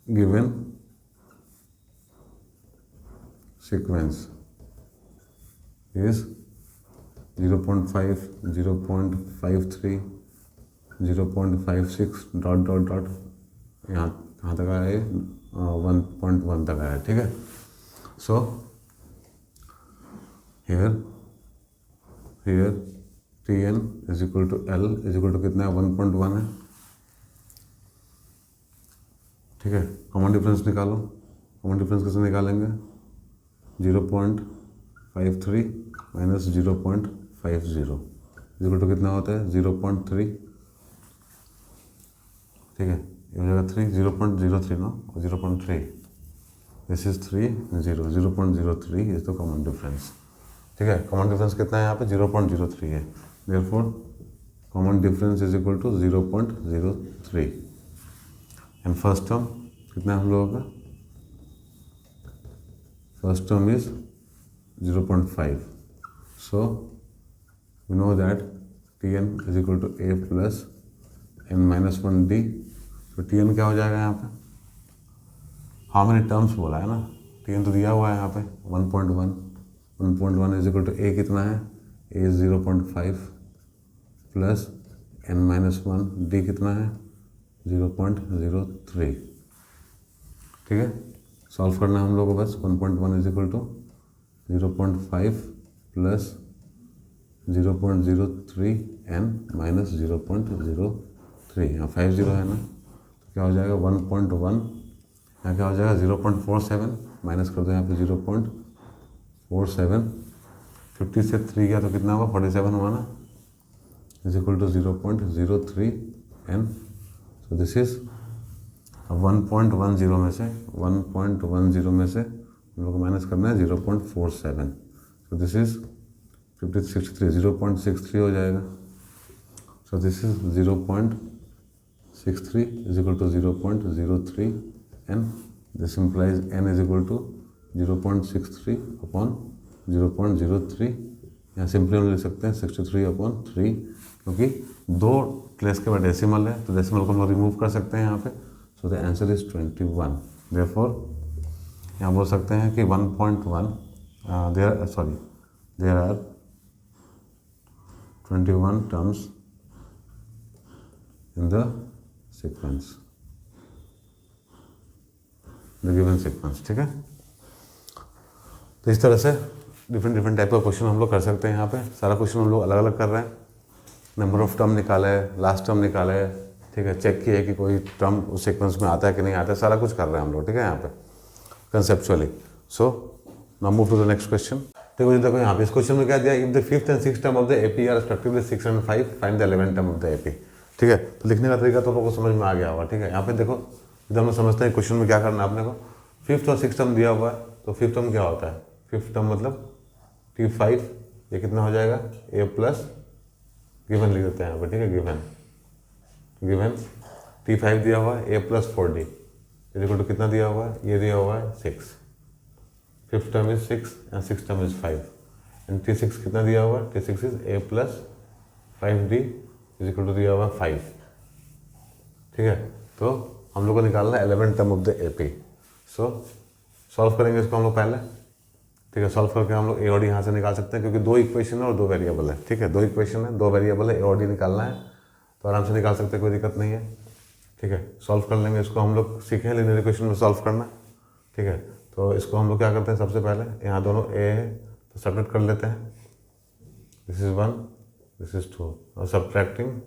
given sequence is 0.5, 0.53, 0.56 dot dot dot, यहाँ तक आया है 1.1 तक आया है, ठीक है। So here Tn is equal to L is equal to कितना है, 1.1 है, ठीक है। कॉमन डिफरेंस निकालो, कॉमन डिफरेंस कैसे निकालेंगे, 0.53 माइनस 0.50 इज इक्वल टू कितना होता है 0.3, ठीक है। ये हो जाएगा 3, 0.03 ना, और 0.3, this is 3 0, 0.03 is the common difference, ठीक है। कॉमन डिफरेंस कितना है यहाँ पे, 0.03 है, therefore common difference is equal to 0.03 and first term कितना है हम लोगों का, first term is 0.5। So we know that Tn is equal to a plus n-1d। तो Tn क्या हो जाएगा यहाँ पे, हाउ मेनी टर्म्स बोला है ना, Tn तो दिया हुआ है यहाँ पे 1.1, 1.1 इज इक्वल टू a कितना है, a 0.5 प्लस n-1d कितना है 0.03, ठीक है। सॉल्व करना है हम लोग को बस, 1.1 is equal to 0.5 plus 0.03 n-0.03, यहाँ 50 है ना, तो क्या हो जाएगा 1.1, यहाँ क्या हो जाएगा 0.47, माइनस कर दो यहाँ पे 0.47, 50 से 3 गया तो कितना हुआ 47 हुआ ना, is equal to 0.03 n। So this is 1.10 में से, 1.10 में से हम लोग को माइनस करना है 0.47, सो दिस इज 50 63, 0.63 हो जाएगा। So this is 0.63 is equal to 0.03 n, this implies n is equal to 0.63 upon 0.03, यहाँ सिंपली हम लिख सकते हैं 63/3, क्योंकि 2 प्लेस के बाद डेसिमल है तो डेसिमल को हम लोग रिमूव कर सकते हैं यहाँ पे। So the answer is 21, therefore यहाँ बोल सकते हैं कि 1.1 there are 21 terms in the sequence, the given sequence, ठीक है। तो इस तरह से डिफरेंट टाइप का क्वेश्चन हम लोग कर सकते हैं। यहाँ पे सारा क्वेश्चन हम लोग अलग अलग कर रहे हैं, नंबर ऑफ टर्म निकाला है, लास्ट टर्म निकाला है, ठीक है, चेक किया है कि कोई टर्म उस सीक्वेंस में आता है कि नहीं आता है, सारा कुछ कर रहे हैं हम लोग, ठीक है, यहाँ पे conceptually. So now move to the next question. देखो यहाँ पे इस क्वेश्चन में क्या दिया, if the fifth and six term of the AP are respectively 6 and 5, find the 11th term of the AP. ठीक है, तो लिखने का तरीका तो लोगों को समझ में आ गया होगा। ठीक है, यहाँ पे देखो जब हम समझते हैं क्वेश्चन में क्या करना है अपने को, फिफ्थ और सिक्स टर्म दिया हुआ है, तो फिफ्थ टर्म क्या होता है, फिफ्थ टर्म मतलब T5, ये कितना हो जाएगा A प्लस गिवन लिख देते हैं यहाँ पे। ठीक है, गिवन T5 दिया हुआ है A plus 4D equal to कितना दिया हुआ है, ये दिया हुआ है 6, fifth term is 6 and six term is 5 and T6 कितना दिया हुआ है, T6 is A plus 5D equal to दिया हुआ है 5। ठीक है, तो हम लोग को निकालना है 11th term of the AP. So solve करेंगे इसको हम लोग पहले। ठीक है, सॉल्व करके हम लोग ए और डी यहाँ से निकाल सकते हैं, क्योंकि 2 इक्वेशन है और 2 वेरिएबल है। ठीक है, 2 इक्वेशन है, 2 वेरिएबल है, ए और डी निकालना है, तो आराम से निकाल सकते हैं, कोई दिक्कत नहीं है। ठीक है, सॉल्व कर लेंगे इसको, हम लोग सीखे लीनियर इक्वेशन में सॉल्व करना। ठीक है, तो इसको हम लोग क्या करते हैं, सबसे पहले यहाँ दोनों ए है तो सब्ट्रैक्ट कर लेते हैं, दिस इज 1 दिस इज 2 और सब्ट्रैक्टिंग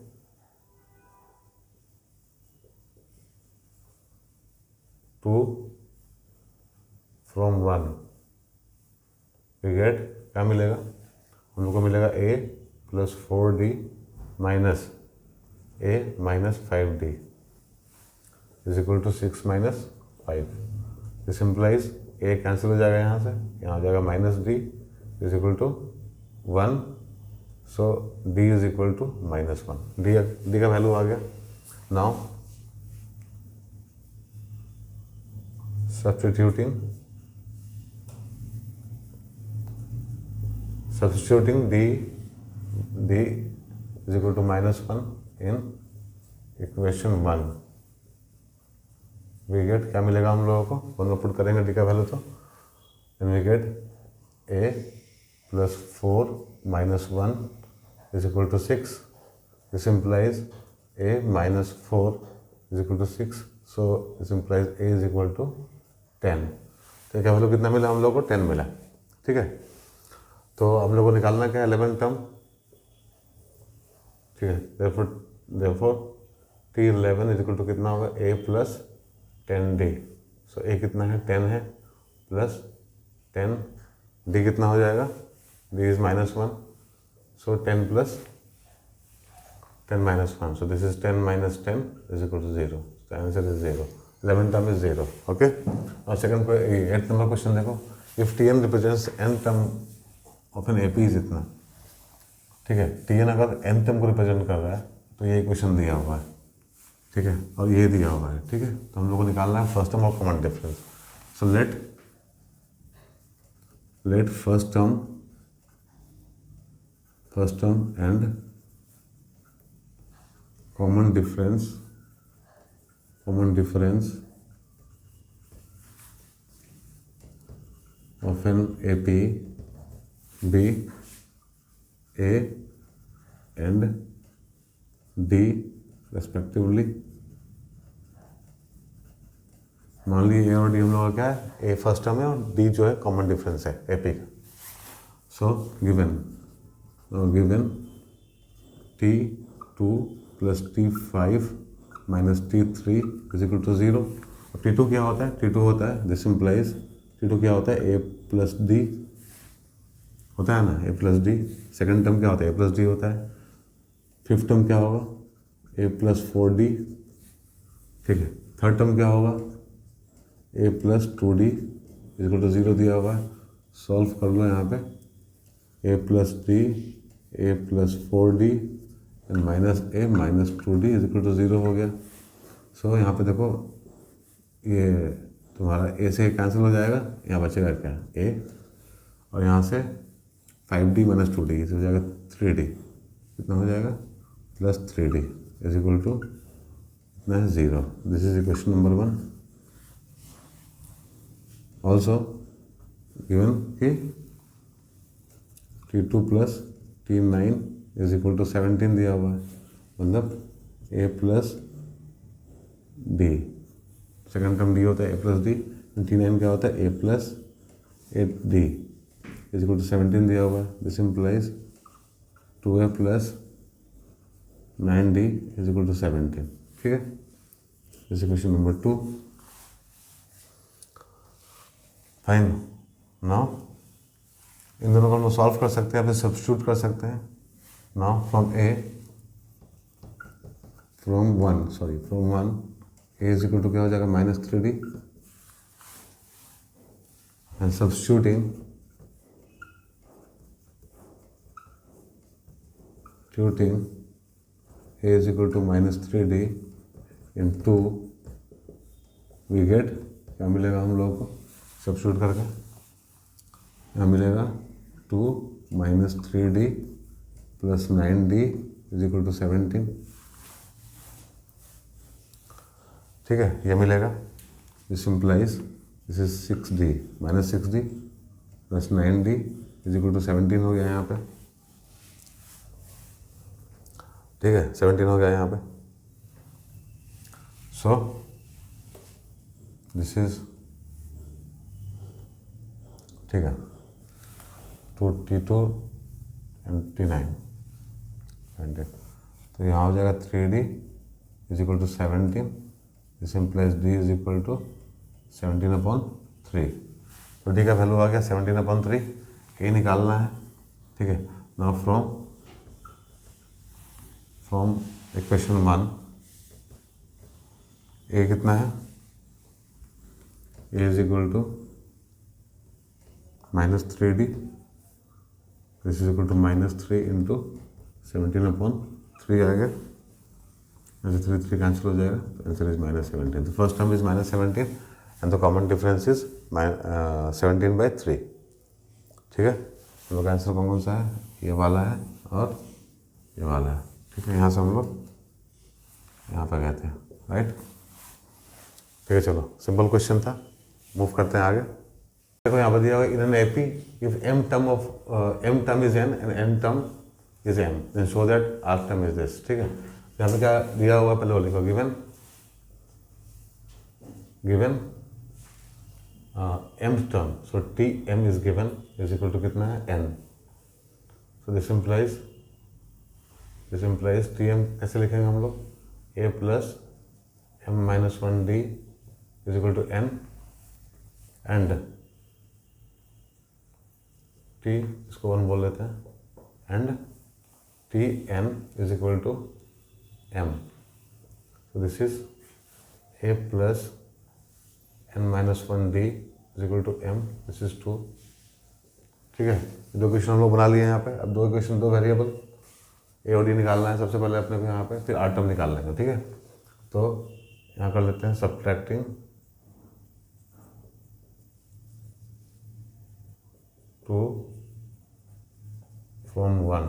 2 फ्रॉम 1 वी गेट क्या मिलेगा, हम लोग को मिलेगा a plus 4D minus a minus 5D is equal to 6 minus 5। This implies a cancel हो जाएगा यहाँ से, यहाँ हो जाएगा minus d is equal to 1, so d is equal to minus 1, d का वैल्यू आ गया। Now substituting d is equal to minus 1 in equation 1, we get क्या मिलेगा हम लोगों को, दोनों पुट करेंगे d का वैल्यू तो, then we get a plus 4 minus 1 is equal to 6, this implies a minus 4 is equal to 6, so this implies a is equal to 10। तो क्या वैल्यू कितना मिला हम लोग को, 10 मिला। ठीक है, तो हम लोग को निकालना क्या है, 11th टर्म। ठीक है, therefore T11 is equal to कितना होगा, a plus 10D। So a कितना है, 10 है, प्लस 10, d कितना हो जाएगा, d is minus 1, so 10 plus 10 minus 1, so this is 10 minus 10 is equal to 0, the answer is 0, 11th term is 0। Okay, और second 8th number question देखो, if Tn represents n term of an AP is इतना। ठीक है, Tn अगर n term को represent कर रहा है तो ये इक्वेशन दिया हुआ है। ठीक है, और ये दिया हुआ है। ठीक है, तो हम लोग को निकालना है फर्स्ट टर्म और common difference. So let first term and common difference of an AP be A and D respectively। मान लीजिए A और D हम लोग का क्या है, A फर्स्ट टर्म है और D जो है कॉमन डिफरेंस है AP का। So given T2 plus T5 minus T3 is equal to 0। और T2 क्या होता है, T2 होता है, दिस इम्प्लाइज T2 क्या होता है, A प्लस D होता है ना, A plus D। Second term क्या होता है, A प्लस D होता है। फिफ्थ टर्म क्या होगा, A प्लस 4D। ठीक है, थर्ड टर्म क्या होगा, A plus 2D equal to 0 दिया हुआ है। सॉल्व कर लो यहाँ पे, A plus D, A plus 4D and minus A minus 2D equal to 0 हो गया। सो यहाँ पे देखो, ये तुम्हारा A से कैंसिल हो जाएगा, यहाँ बचेगा क्या, A, और यहाँ से 5D माइनस 2D इसे हो जाएगा 3D, कितना हो जाएगा, plus 3D is equal to कितना है, 0। This is equation number 1। Also given कि T2 plus T9 is equal to 17 दिया हुआ है, मतलब A plus D, second term D होता है A प्लस D, T9 क्या होता है, A plus 8D is equal to 17 दिया हुआ है। This implies 2A plus 9D is equal to 17। ठीक है, this equation number 2। Fine, now इन दोनों को हम सॉल्व कर सकते हैं, फिर सब्स्टिट्यूट कर सकते हैं। Now from one a is equal to क्या हो जाएगा -3d and substituting a is equal to -3d in 2 we get क्या मिलेगा हम लोगों को सब्स्टिट्यूट करके, यहाँ मिलेगा 2 - 3d + 9d is equal to 17। ठीक है, ये मिलेगा। This implies this is 6d -6d + 9d is equal to 17 हो गया यहाँ पे। ठीक है, 17 हो गया यहाँ पे। सो दिस इज, ठीक है, 2t2 एंड t9। तो यहाँ हो जाएगा 3d is equal to 17। This implies d is equal to 17/3। तो d का वैल्यू आ गया 17/3। ये निकालना है। ठीक है, नाउ फ्रॉम इक्वेशन 1 a कितना है, a is equal to -3d, this is equal to -3 into 17/3 आएगा। ऐसे 3 कैंसिल हो जाएगा, तो आंसर इज -17। तो first term is -17 and the common difference is 17/3। ठीक है, हम लोग का आंसर कौन सा है, ये वाला है और ये वाला है। ठीक है, यहाँ से हम लोग यहाँ पर गए थे, राइट। ठीक है, चलो सिंपल क्वेश्चन था, मूव करते हैं आगे। देखो यहाँ पर दिया हुआ in an AP if m term is n and n term is m then show that r term is this। ठीक है, यहाँ पे क्या दिया हुआ पहले वो लिखो, given m term, so tm is given is equal to कितना है n। so this implies tm कैसे लिखेंगे हम लोग, a plus m - 1d is equal to n and t, इसको 1 बोल लेते हैं, and T n is equal to m। so this is a plus n - 1d is equal to m, this is 2। ठीक है, दो क्वेश्चन हम लोग बना लिए हैं यहाँ पे। अब दो क्वेश्चन, दो वेरिएबल ए और डी निकालना है सबसे पहले अपने को यहाँ पे, फिर आर टर्म निकाल लेंगे। ठीक है, तो यहाँ कर लेते हैं सब्ट्रैक्टिंग 2 फ्रॉम 1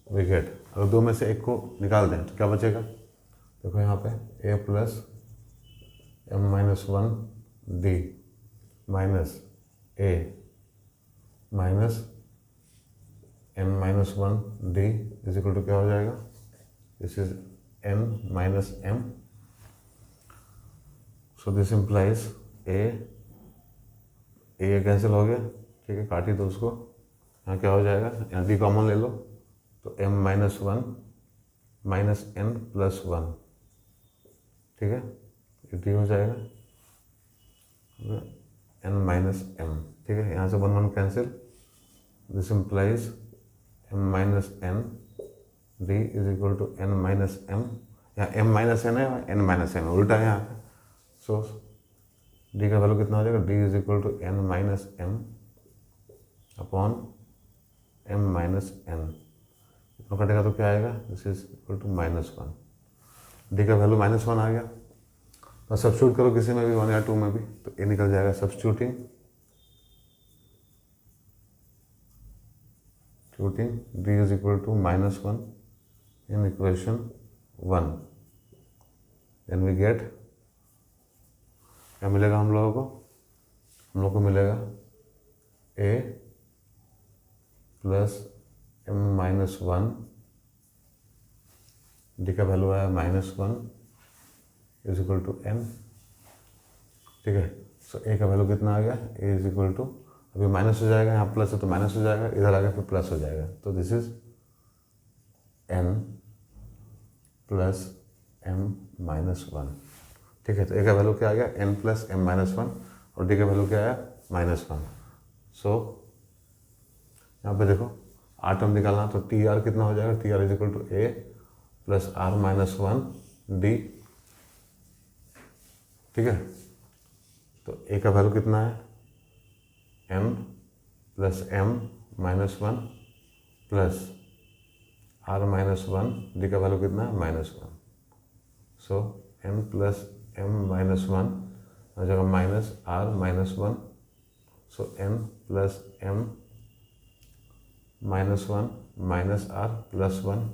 वी गेट, अगर दो में से एक को निकाल दें तो क्या बचेगा, देखो यहाँ पे a plus m - 1d minus a minus n - 1d is equal to क्या हो जाएगा, this is n - m। So this implies a cancel हो गया। ठीक है, काटी दो उसको, यहाँ क्या हो जाएगा, यहाँ d कॉमन ले लो, तो m - 1 माइनस n + 1। ठीक है, ये d हो जाएगा n - m। ठीक है, यहाँ से 1 1 cancel, this implies m - n d is equal to n - m। यहाँ m - n है, n - m है, उल्टा है यहाँ पे। सो d का वैल्यू कितना हो जाएगा, d is equal to n - m upon m - n। इतना कटेगा तो क्या आएगा, this is equal to -1। d का वैल्यू -1 आ गया। तो सब्स्टिट्यूट करो किसी में भी, 1 या 2 में भी, तो ये निकल जाएगा। Substituting d is equal to -1 in equation 1, then we get, क्या मिलेगा हम लोगों को, हम लोग को मिलेगा a प्लस m - 1, d का वैल्यू आया -1 इज इक्वल टू n। ठीक है, सो a का वैल्यू कितना आ गया, a इज इक्वल टू, अभी माइनस हो जाएगा, यहाँ प्लस है तो माइनस हो जाएगा, इधर आ गया फिर प्लस हो जाएगा, तो this is n plus m - 1। ठीक है, तो a का वैल्यू क्या आ गया, n प्लस m - 1, और डी का वैल्यू क्या आया -1। सो यहाँ पे देखो आर टर्म निकालना, तो टी आर कितना हो जाएगा, T r is equal to a plus r -1 d. ठीक है, तो ए का वैल्यू कितना है m plus m -1 plus r -1 d का वैल्यू कितना है -1। सो m प्लस m -1 हो जाएगा माइनस r -1। सो m plus m -1 minus r plus 1।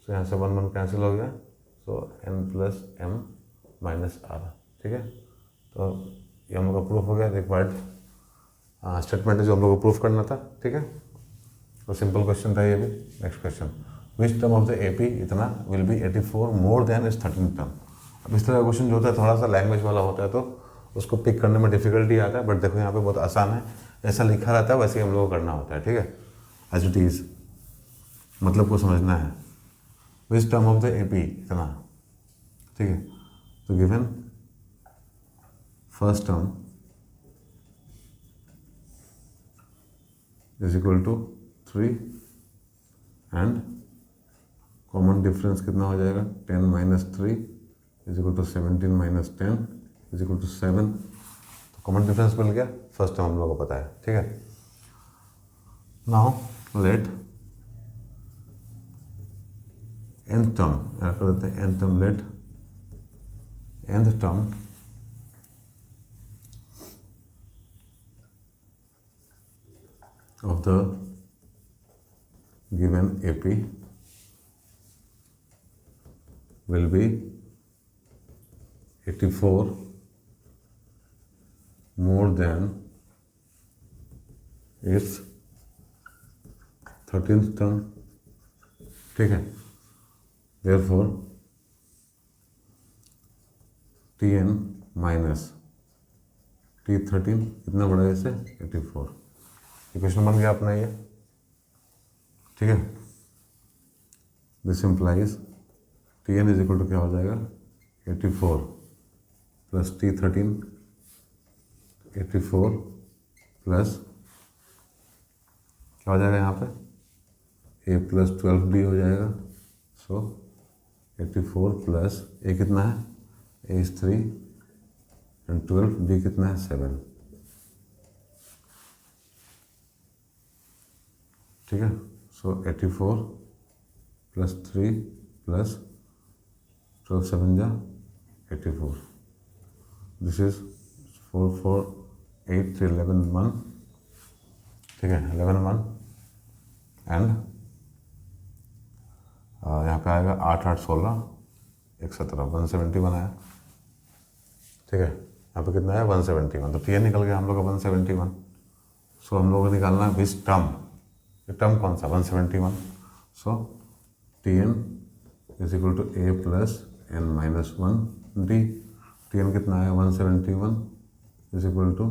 सो यहाँ से 1 1 कैंसिल हो गया। सो n plus m minus r। ठीक है, तो ये हम लोग का प्रूफ हो गया। रिक्वायर्ड स्टेटमेंट है जो हम लोग को प्रूफ करना था। ठीक है, तो सिंपल क्वेश्चन था ये भी। Next question, which term of the AP इतना will be 84 more than is 13 term. अब इस तरह का क्वेश्चन जो होता है थोड़ा सा लैंग्वेज वाला होता है, तो उसको पिक करने में डिफिकल्टी आता है। बट देखो यहाँ पे बहुत आसान है, ऐसा लिखा रहता है वैसे ही हम लोग को करना होता है। ठीक है, एज इट इज, मतलब को समझना है। Which term of the AP इतना। ठीक है, तो given first term is equal to 3 and common difference कितना हो जाएगा 10 - 3 is equal to 17 - 10 is equal to 7। तो कॉमन डिफरेंस मिल गया, फर्स्ट टर्म हम लोग को पता है। ठीक है, नाउ लेट nth टर्म याद कर देते हैं। nth term, let nth term of the given AP will be 84 more than its 13th term। ठीक है, therefore Tn माइनस T13 कितना बड़ा है इससे 84। इक्वेशन बन गया अपना ये। ठीक है, this implies Tn is equal to क्या हो जाएगा 84 प्लस T13, 84 प्लस क्या हो जाएगा यहाँ पे a प्लस 12d हो जाएगा। सो 84 प्लस a कितना है, a इज 3 एंड 12d कितना है 7। ठीक है, सो 84 प्लस 3 प्लस 12 7 जा 84। This is 4 4 8 3 11 1। ठीक है, 11 1 एंड यहाँ पे आएगा 8 8 16 1 17 171 आया। ठीक है, यहाँ पे कितना है 171। तो टी निकल गया हम लोग का 171। सो हम लोग को निकालना है विच टर्म, ये टर्म कौन सा 171। So Tn is equal to a plus n -1 d. Tn कितना है 171 इज इक्वल टू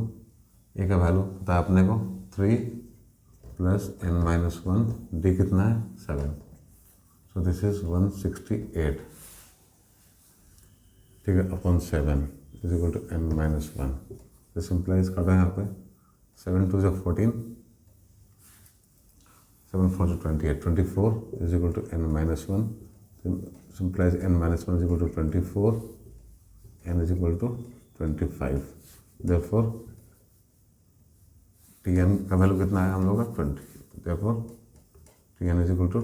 a का वैल्यू पता है अपने को 3 प्लस n -1 डी कितना है 7। So this is 168। ठीक है, upon 7 is equal to n -1। This implies कर रहे हैं यहाँ पे 7 2 जो 14 7 4 जो 28 24 is equal to n -1। implies n -1 is equal to 24, n is equal to 25। therefore Tn का वैल्यू कितना है हम लोग का 20। therefore Tn is equal to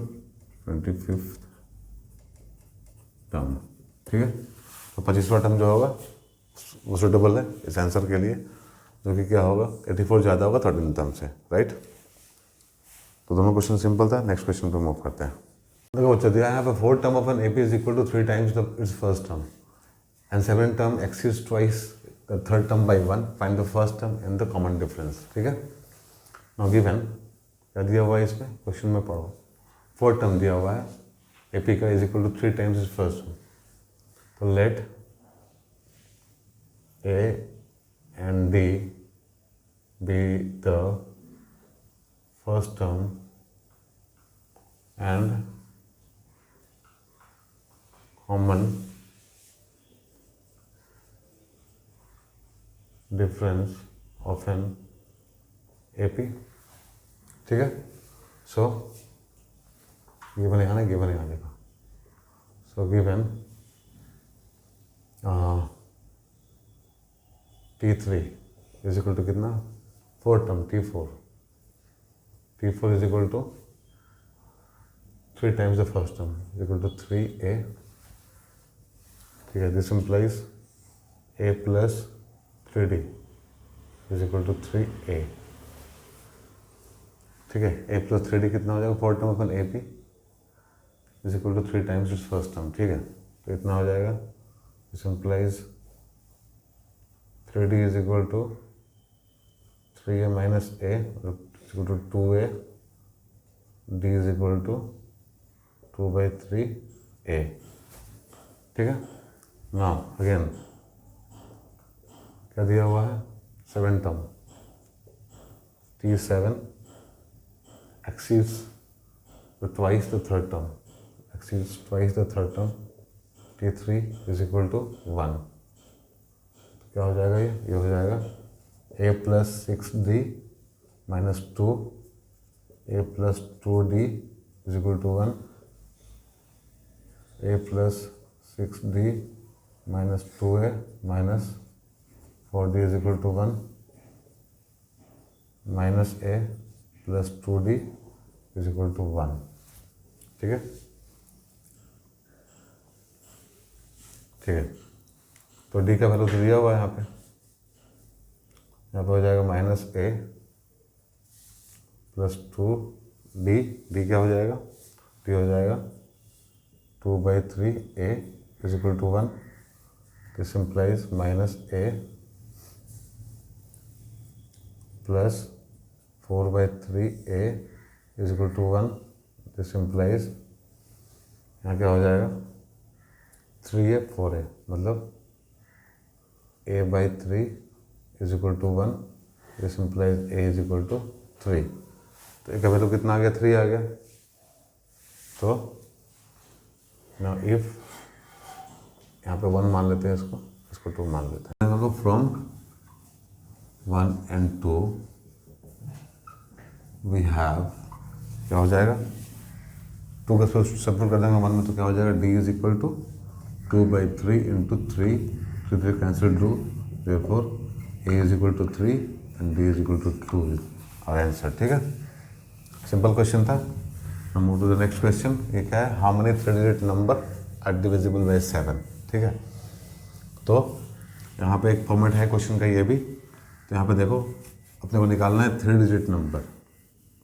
25th term. ठीक है, तो 25वां टर्म जो होगा वो सुटेबल है इस आंसर के लिए, जो कि क्या होगा 84 ज़्यादा होगा 13 टर्म से, राइट। तो दोनों क्वेश्चन सिंपल था। नेक्स्ट क्वेश्चन पे मूव करते हैं। देखो बच्चों, दिया है यहाँ पे 4th term of an AP is equal to 3 times its first term and 7th term exceeds twice the 3rd term by 1। Find the first term and the common difference. ठीक है, नाउ गिवन क्या दिया हुआ है इसमें question में पढ़ो। 4th term दिया हुआ है एपी का is equal to 3 times its first term. तो let a and d be the first term and common difference of an AP, ठीक है। सो गिवन यहाँ ना, गिवन यहाँ देखो। So given T3 is equal to कितना, 4 term T4 is equal to 3 times the first term is equal to 3A, ठीक है। This implies A plus 3D is equal to 3A, ठीक है। A plus 3D कितना हो जाएगा, 4 term अपन AP is equal to 3 times its first term, ठीक है। तो इतना हो जाएगा, this implies 3D is equal to 3A minus A equal to 2A, D is equal to 2/3A, ठीक है। नाउ अगेन क्या दिया हुआ है, 7 term T7 exceeds twice the third term, T3 is equal to 1, क्या हो जाएगा, ये हो जाएगा A plus 6D minus 2, A plus 2D is equal to 1, A plus 6D minus 2A minus 4D is equal to 1, माइनस A plus 2D is equal to 1, ठीक है। ठीक है, तो D का वैल्यू तो दिया हुआ है यहाँ पे हो जाएगा minus A plus 2D, D क्या हो जाएगा, D हो जाएगा 2/3A is equal to 1, this implies minus A plus 4/3A is equal to 1, this implies यहाँ क्या हो जाएगा 3A 4A, मतलब A/3 is equal to 1, this implies A is equal to 3। तो एक वैल्यू कितना आ गया, 3 आ गया। तो नाउ इफ यहाँ पे 1 मान लेते हैं, इसको 2 मान लेते हैं। फ्रॉम 1 and 2 वी हैव, क्या हो जाएगा, 2 का सब्ट्रैक्ट कर देंगे 1 में, तो क्या हो जाएगा, D is equal to 2/3 into 3 cancel two, therefore A is equal to 3 and D is equal to 2 और आंसर, ठीक है। सिंपल क्वेश्चन था। Now move to the next question. ये क्या है, how many 3 digit number are divisible by 7, ठीक है। तो यहाँ पे एक फॉर्मेट है क्वेश्चन का ये भी। तो यहाँ पे देखो, अपने को निकालना है 3 डिजिट नंबर,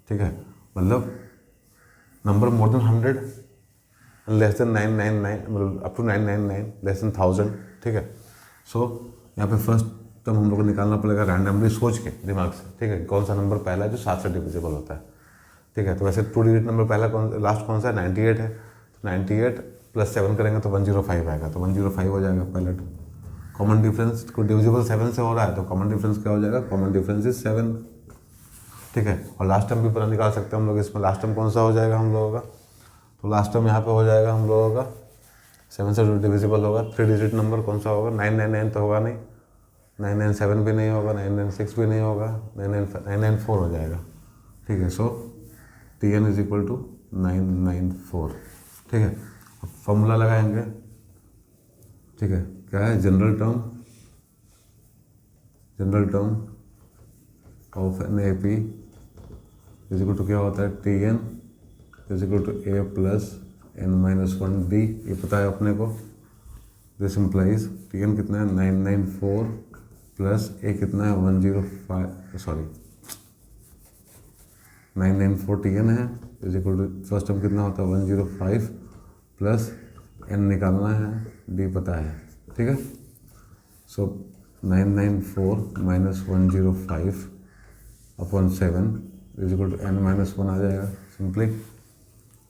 ठीक है। मतलब number more than 100 less than 999, मतलब अप टू 999 लेस देन 1000, ठीक है। सो यहाँ पे फर्स्ट टर्म हम लोग को निकालना पड़ेगा रैंडमली सोच के दिमाग से, ठीक है। कौन सा नंबर पहला है जो 7 से डिविजिबल होता है, ठीक है। तो वैसे 2 डिजिट नंबर पहला लास्ट कौन सा है, 98 है। तो 98 प्लस 7 करेंगे तो 105 आएगा, तो 105 हो जाएगा पहला टर्म। कॉमन डिफरेंस को डिविजिबल 7 से हो रहा है, तो कॉमन डिफरेंस क्या हो जाएगा, कॉमन डिफरेंस इज 7, ठीक है। और लास्ट टर्म भी पता निकाल सकते हैं हम लोग इसमें। लास्ट टर्म कौन सा हो जाएगा हम लोगों का, तो लास्ट टर्म यहाँ पे हो जाएगा हम लोगों का 7 से डिविजिबल होगा। 3 डिजिट नंबर कौन सा होगा, 999 तो होगा नहीं, 997 भी नहीं होगा, 996 भी नहीं होगा, 994 हो जाएगा, ठीक है। सो Tn इज इक्वल टू 994, ठीक है। अब फॉर्मूला लगाएंगे, ठीक है। क्या है, general term of an AP is equal to क्या होता है, Tn is equal to A plus n-1D, ये पता है अपने को। दिस इम्प्लाइज Tn कितना है, 994 प्लस A कितना है, 994 Tn है is equal to first term कितना होता है, 105 प्लस n निकालना है, D पता है, ठीक है। So 994 minus 105 upon 7 is equal to n-1 आ जाएगा सिंपली,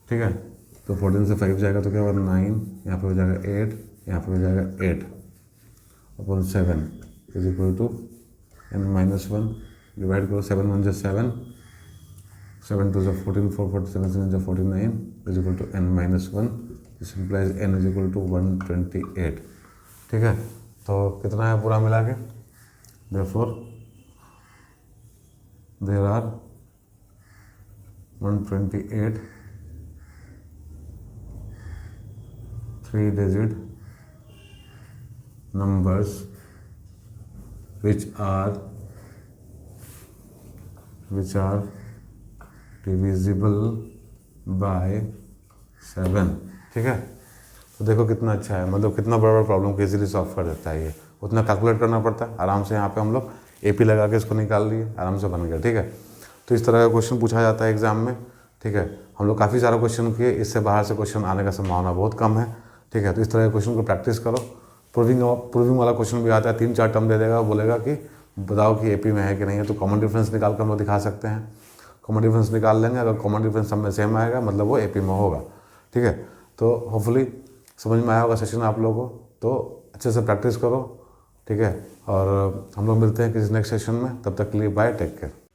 ठीक है। तो 14 से 5 जाएगा तो क्या होगा, 9, यहाँ पे हो जाएगा 8, यहाँ पे हो जाएगा 8 upon 7 is equal to n-1, divide करो, 7 1 जा 7, 7 2 जा 14, 4 47 7 जा 49 is equal to n-1, this implies n is equal to 128, ठीक है। तो कितना है पूरा मिला के, therefore there are 128 3-digit numbers which are divisible by 7। ठीक है, तो देखो कितना अच्छा है, मतलब कितना बड़ा बड़ा प्रॉब्लम को इजीली सॉल्व कर देता है ये। उतना कैलकुलेट करना पड़ता है, आराम से यहाँ पे हम लोग एपी लगा के इसको निकाल लिए, आराम से बन गया। ठीक है, तो इस तरह का क्वेश्चन पूछा जाता है एग्जाम में। ठीक है, हम लोग काफ़ी सारा क्वेश्चन किए, इससे बाहर से क्वेश्चन आने का संभावना बहुत कम है। ठीक है, तो इस तरह के क्वेश्चन को प्रैक्टिस करो। प्रूविंग वाला क्वेश्चन भी आता है, 3-4 टर्म दे देगा, बोलेगा कि बताओ कि एपी में है कि नहीं है, तो कॉमन डिफरेंस निकाल कर हम लोग दिखा सकते हैं। कॉमन डिफरेंस निकाल लेंगे, अगर कॉमन डिफरेंस सब में सेम आएगा मतलब वो एपी में होगा। ठीक है, तो होपफुली समझ में आया होगा सेशन आप लोगों को, तो अच्छे से प्रैक्टिस करो। ठीक है, और हम लोग मिलते हैं किसी नेक्स्ट सेशन में, तब तक के लिए बाय, टेक केयर।